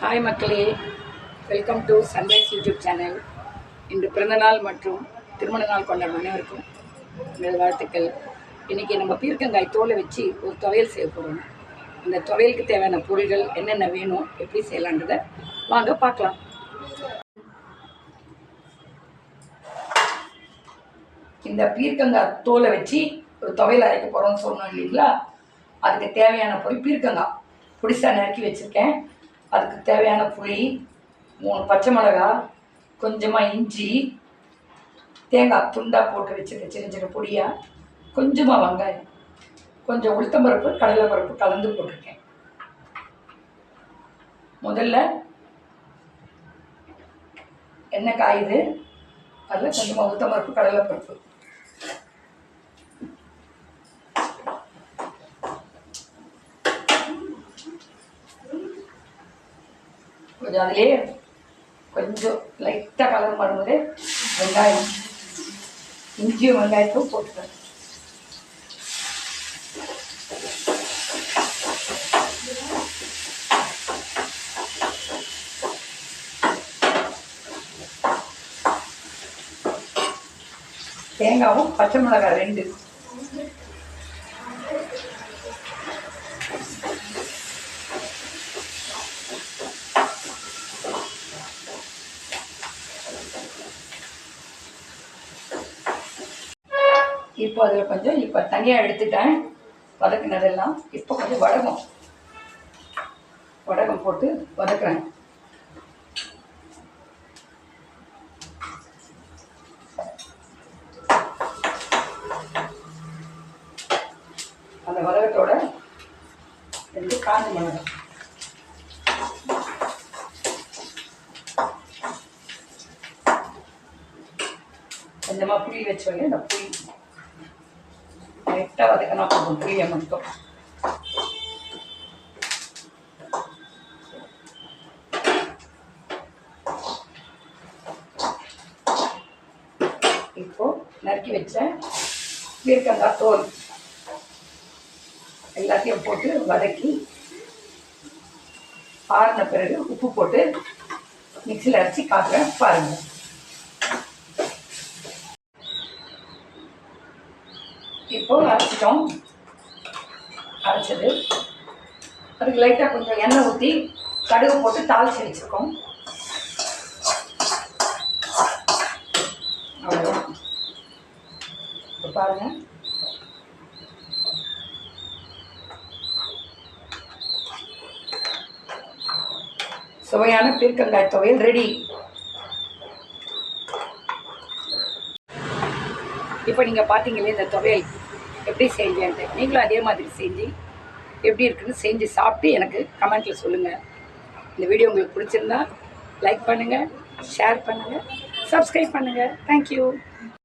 Hi மக்களே, welcome to sunrise YouTube channel. இன்று பிறந்தநாள் மற்றும் திருமண நாள் கொண்டாடும் அனைவருக்கும் எனது வாழ்த்துக்கள். இன்றைக்கி நம்ம பீர்க்கங்காய் தோலை வச்சு ஒரு துவையல் செய்ய போகிறோம். அந்த துவையலுக்கு தேவையான பொருள்கள் என்னென்ன வேணும், எப்படி செய்யலான்றதை வாங்க பார்க்கலாம். இந்த பீர்க்கங்காய் தோலை வச்சு ஒரு துவையல் அரைக்க போகிறோம்னு சொன்னோம் இல்லைங்களா, அதுக்கு தேவையான பொருள் பீர்க்கங்காய் பொடிசாக நறுக்கி வச்சுருக்கேன். அதுக்கு தேவையான புளி, 3 பச்சை மிளகாய், கொஞ்சமாக இஞ்சி, தேங்காய் துண்டாக போட்டு வச்சுருக்கேன் சின்ன சின்ன பொடியாக, கொஞ்சமாக வெங்காயம், கொஞ்சம் உளுத்தம்பருப்பு கடலைப்பருப்பு கலந்து போட்டிருக்கேன். முதல்ல எண்ணெய் காயுது, அதில் கொஞ்சமாக உளுத்தம்பருப்பு கடலைப்பருப்பு, கொஞ்சம் அதிலே கொஞ்சம் லைட்டாக கலர் பண்ணும்போது வெங்காயம், இஞ்சியும் வெங்காயத்தும் போட்டுக்கிறேன். தேங்காவும் பச்சை மிளகாய் 2, இப்போ அதில் கொஞ்சம் இப்போ தனியாக எடுத்துட்டேன் வதக்குனதெல்லாம். இப்போ கொஞ்சம் வடகம் போட்டு வதக்குறேன். அந்த வதகத்தோட 2 காஞ்ச மிளகாய், கொஞ்சமாக புளி வச்சோடனே இந்த புளி லைட்டாக வதக்கினா போதும், புளியை மட்டும். இப்போ நறுக்கி வச்ச பீர்க்கங்காய் தோல் எல்லாத்தையும் போட்டு வதக்கி ஆறின பிறகு உப்பு போட்டு மிக்சியில் அரைச்சி காட்டுறேன் பாருங்கள். இப்போ அரைச்சது அதுக்கு லைட்டாக கொஞ்சம் எண்ணெய் ஊற்றி கடுகு போட்டு தாளிச்சு வச்சுருக்கோம். அவ்வளோதான். இப்போ பாருங்கள், சுவையான பீர்க்கங்காய் துவையல் ரெடி. இப்போ நீங்கள் பார்த்தீங்களே இந்த துவையல் எப்படி செஞ்சேன்ட்டு, நீங்களும் அதே மாதிரி செஞ்சு எப்படி இருக்குன்னு செஞ்சு சாப்பிட்டு எனக்கு கமெண்ட்டில் சொல்லுங்கள். இந்த வீடியோ உங்களுக்கு பிடிச்சிருந்தா லைக் பண்ணுங்கள், ஷேர் பண்ணுங்கள், சப்ஸ்கிரைப் பண்ணுங்கள். தேங்க்யூ.